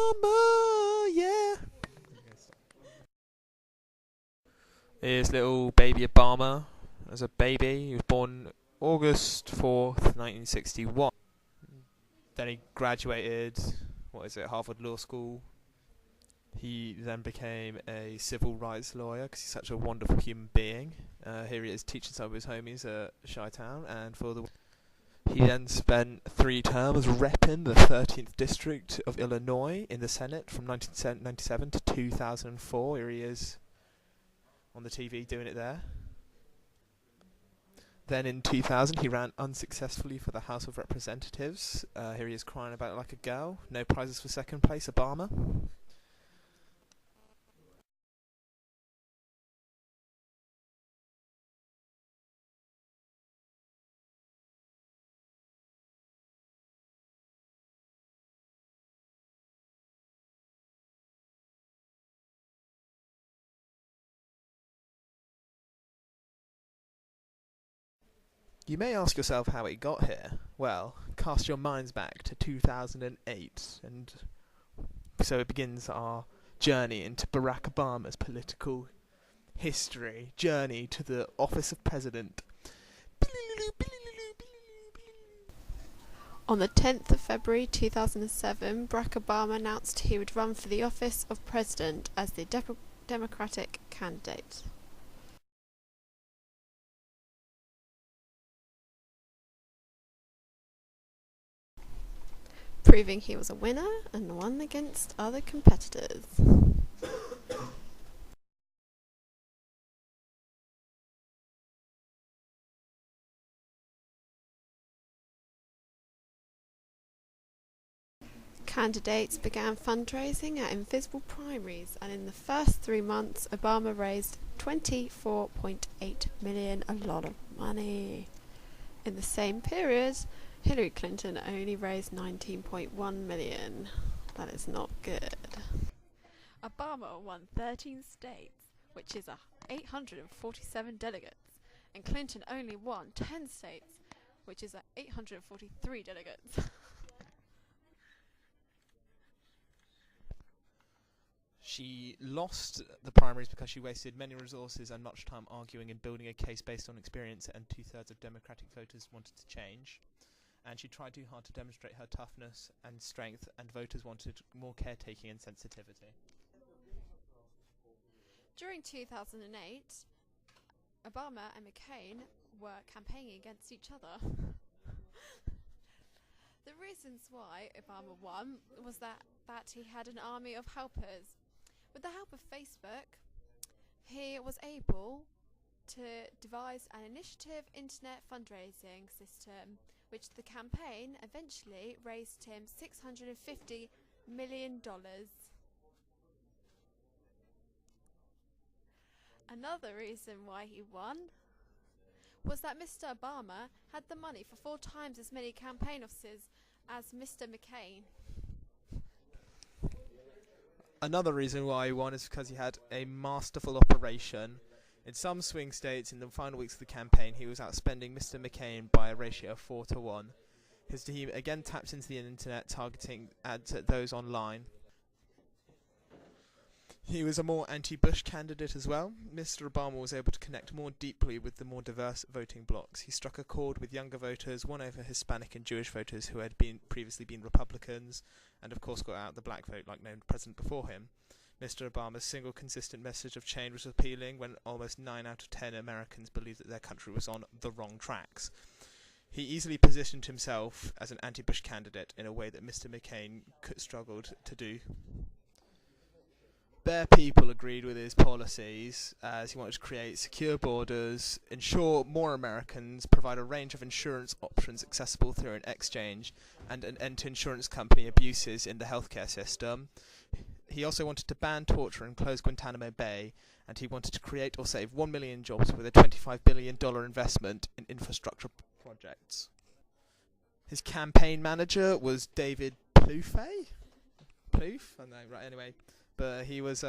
Obama, yeah. Here's little baby Obama. As a baby, he was born August 4th, 1961. Then he graduated, Harvard Law School. He then became a civil rights lawyer because he's such a wonderful human being. Here he is teaching some of his homies at Chi-Town, and he then spent 3 terms repping the 13th District of Illinois in the Senate from 1997 to 2004. Here he is on the TV doing it there. Then in 2000 he ran unsuccessfully for the House of Representatives. Here he is crying about it like a girl. No prizes for second place, Obama. You may ask yourself how it got here. Well, cast your minds back to 2008, and so it begins our journey into Barack Obama's political history, journey to the office of president. On the 10th of February 2007, Barack Obama announced he would run for the office of president as the Democratic candidate. Proving he was a winner and won against other competitors. Candidates began fundraising at invisible primaries, and in the first 3 months Obama raised $24.8 million, a lot of money. In the same period, Hillary Clinton only raised $19.1 million. That is not good. Obama won 13 states, which is 847 delegates, and Clinton only won 10 states, which is 843 delegates. She lost the primaries because she wasted many resources and much time arguing and building a case based on experience, and 2/3 of Democratic voters wanted to change. And she tried too hard to demonstrate her toughness and strength, and voters wanted more caretaking and sensitivity. During 2008, Obama and McCain were campaigning against each other. The reasons why Obama won was that he had an army of helpers. With the help of Facebook, he was able to devise an initiative internet fundraising system, which the campaign eventually raised him $650 million. Another reason why he won was that Mr. Obama had the money for 4 times as many campaign offices as Mr. McCain. Another reason why he won is because he had a masterful operation. In some swing states, in the final weeks of the campaign, he was outspending Mr. McCain by a ratio of 4-1. His team again tapped into the internet, targeting ads at those online. He was a more anti-Bush candidate as well. Mr. Obama was able to connect more deeply with the more diverse voting blocs. He struck a chord with younger voters, won over Hispanic and Jewish voters who had previously been Republicans, and of course got out the black vote like no president before him. Mr. Obama's single consistent message of change was appealing when almost 9 out of 10 Americans believed that their country was on the wrong tracks. He easily positioned himself as an anti-Bush candidate in a way that Mr. McCain struggled to do. Bare people agreed with his policies, as he wanted to create secure borders, ensure more Americans, provide a range of insurance options accessible through an exchange, and an end to insurance company abuses in the healthcare system. He also wanted to ban torture and close Guantanamo Bay, and he wanted to create or save 1 million jobs with a $25 billion investment in infrastructure projects. His campaign manager was David Plouffe? Plouffe? I don't know, right, anyway. But he was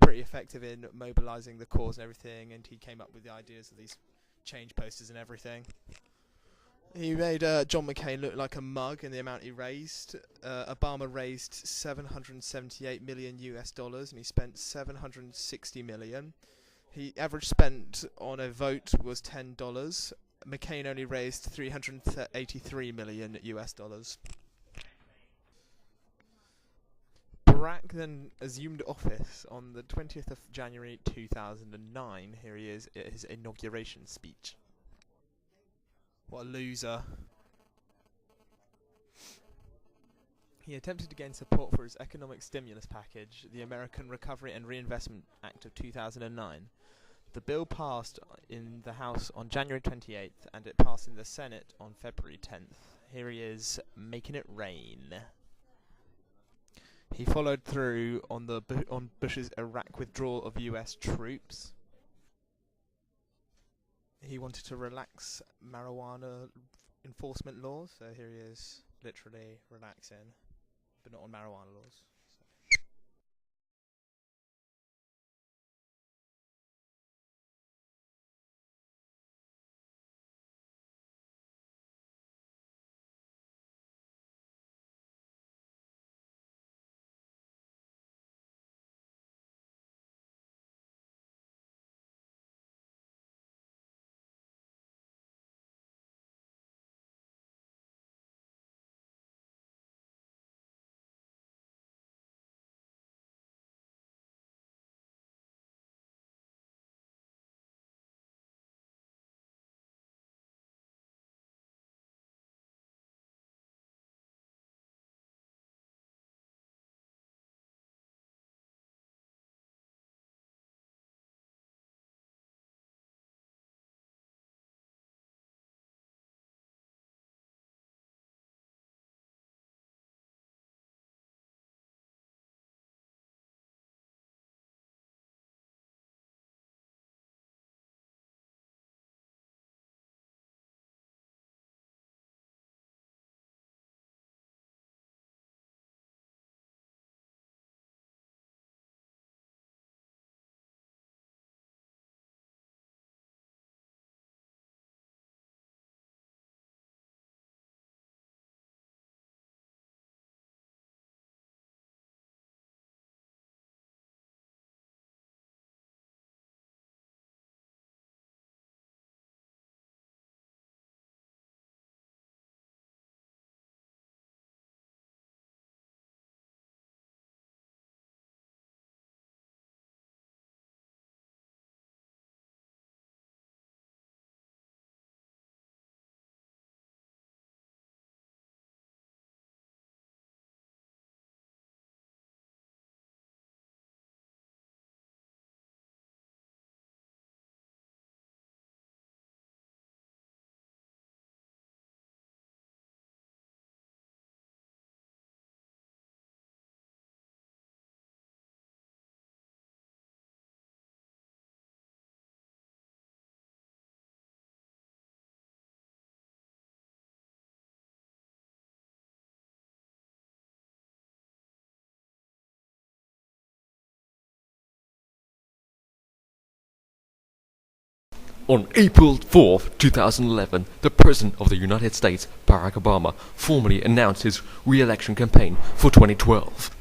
pretty effective in mobilising the cause and everything, and he came up with the ideas of these change posters and everything. He made John McCain look like a mug in the amount he raised. Obama raised $778 million US, and he spent $760 million. He average spent on a vote was $10. McCain only raised $383 million US. Barack then assumed office on the 20th of January 2009. Here he is at his inauguration speech. What a loser. He attempted to gain support for his economic stimulus package, the American Recovery and Reinvestment Act of 2009. The bill passed in the House on January 28th, and it passed in the Senate on February 10th. Here he is, making it rain. He followed through on Bush's Iraq withdrawal of US troops. He wanted to relax marijuana enforcement laws, so here he is, literally relaxing, but not on marijuana laws. On April 4, 2011, the President of the United States, Barack Obama, formally announced his re-election campaign for 2012.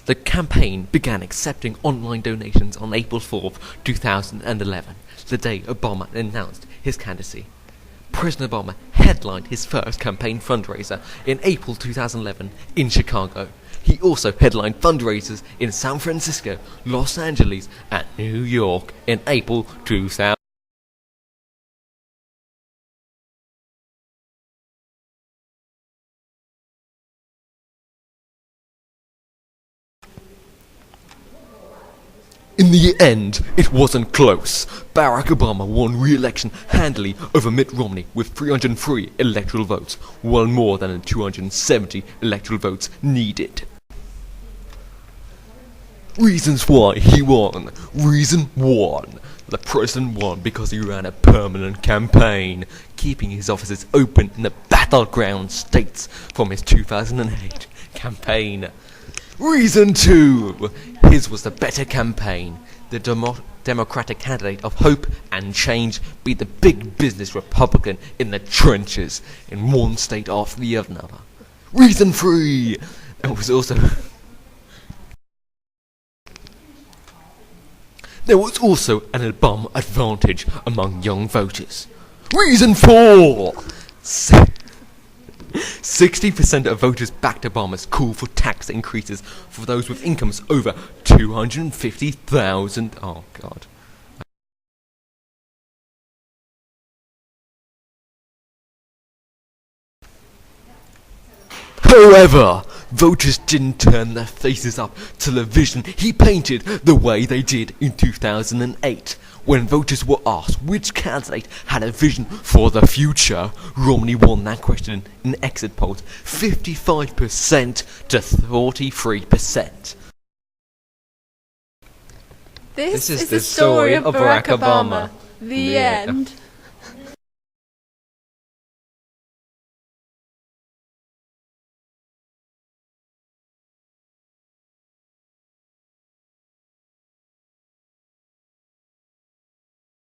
The campaign began accepting online donations on April 4, 2011, the day Obama announced his candidacy. President Obama headlined his first campaign fundraiser in April 2011 in Chicago. He also headlined fundraisers in San Francisco, Los Angeles, and New York in April 2000. In the end, it wasn't close. Barack Obama won re-election handily over Mitt Romney with 303 electoral votes, well more than the 270 electoral votes needed. Reasons why he won. Reason 1. The president won because he ran a permanent campaign, keeping his offices open in the battleground states from his 2008 campaign. Reason 2. His was the better campaign. the Democratic candidate of hope and change be the big business Republican in the trenches in one state after the other. Reason 3! There was also an Obama advantage among young voters. Reason 4! 60% of voters backed Obama's call for tax increases for those with incomes over $250,000. Oh, God. However, voters didn't turn their faces up to the vision he painted the way they did in 2008. When voters were asked which candidate had a vision for the future, Romney won that question in exit polls 55% to 43%. This is the story of Barack Obama. The end.